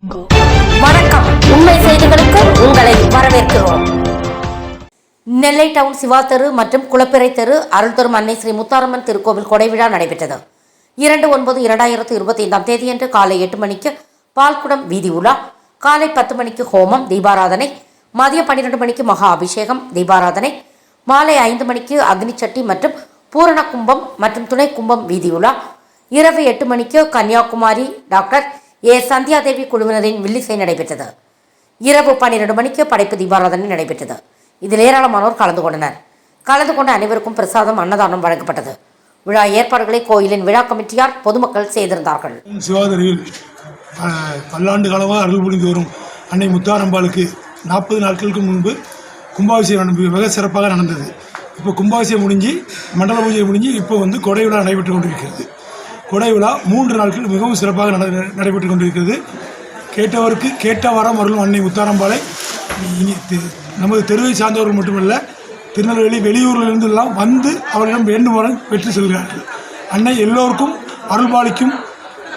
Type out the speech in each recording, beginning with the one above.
வணக்கம். உண்மை செய்திகளுக்கு உங்களை வரவேற்கிறோம். நெல்லை டவுன் சிவா தெரு மற்றும் குளப்பிறை தெரு அருள் தரும் அன்னை ஸ்ரீ முத்தாரம்மன் திருக்கோவில் கொடைவிழா நடைபெற்றது. 2/9/2025 தேதியன்று காலை 8 மணிக்கு பால்குடம் வீதி உலா, காலை 10 மணிக்கு ஹோமம் தீபாராதனை, மதியம் 12 மணிக்கு மகா அபிஷேகம் தீபாராதனை, மாலை 5 மணிக்கு அக்னி சட்டி மற்றும் பூரண கும்பம் மற்றும் துணை கும்பம் வீதி உலா, இரவு 8 மணிக்கு கன்னியாகுமரி டாக்டர் ஏ சந்தியாதேவி குழுவினரின் வில்லிசை நடைபெற்றது. இரவு 12 மணிக்கு படைப்பு தீபாராதனை நடைபெற்றது. இதில் ஏராளமானோர் கலந்து கொண்டனர். கலந்து கொண்ட அனைவருக்கும் பிரசாதம் அன்னதானம் வழங்கப்பட்டது. விழா ஏற்பாடுகளை கோயிலின் விழா கமிட்டியார் பொதுமக்கள் செய்திருந்தார்கள். சிவாதரியில் பல்லாண்டு காலமாக அருள் புரிந்து வரும் அன்னை முத்தாரம்பாளுக்கு 40 நாட்களுக்கு முன்பு கும்பாபிஷேகம் மிக சிறப்பாக நடந்தது. இப்போ கும்பாபிஷேகம் முடிஞ்சு மண்டல பூஜை முடிஞ்சு இப்போ கொடை விழா நடைபெற்று கொண்டிருக்கிறது. கொடை விழா 3 நாட்கள் மிகவும் சிறப்பாக நடைபெற்று கொண்டிருக்கிறது. கேட்டவருக்கு கேட்ட வரம் அருளும் அன்னை முத்தாரம்பாளை நமது தெருவை சார்ந்தவர்கள் மட்டுமல்ல, திருநெல்வேலி வெளியூரிலிருந்தெல்லாம் வந்து அவரிடம் வேண்டும் வரம் பெற்று செல்கிறார்கள். அன்னை எல்லோருக்கும் அருள்பாலிக்கும்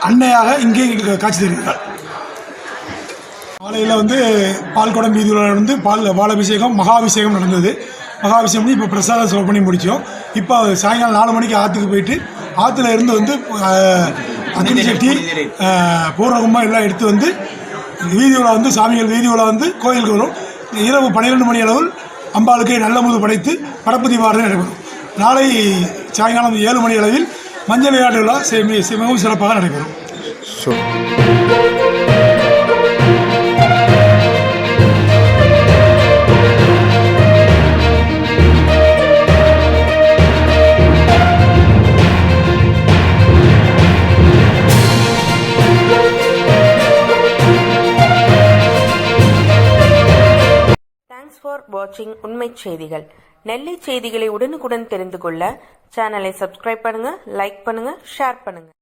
அன்னையாக இங்கே காட்சி தருகிறார். காலையில் பால்குடம் வீதியில் பாலாபிஷேகம் மகாபிஷேகம் நடந்தது. மகாபிஷேகம் இப்போ பிரசாதம் செலவு பண்ணி முடித்தோம். இப்போ சாயங்காலம் 4 மணிக்கு ஆற்றுக்கு போயிட்டு ஆற்றுல இருந்து அக்னி சட்டி பூர்ணகும்பம் எல்லாம் எடுத்து வீதியில் சாமிகள் வீதியில் கோயிலுக்கு வரும். இரவு 12 மணி அளவில் அம்பாளுக்கு நல்ல முது படைத்து படப்பு தீபாவளி நடைபெறும். நாளை சாயங்காலம் 7 மணி அளவில் மஞ்சள் விளையாட்டு விழா மிகவும் சிறப்பாக நடைபெறும். ஃபார் வாட்சிங் உண்மை செய்திகள். நெல்லை செய்திகளை உடனுக்குடன் தெரிந்து கொள்ள சேனலை சப்ஸ்கிரைப் பண்ணுங்க, லைக் பண்ணுங்க, ஷேர் பண்ணுங்க.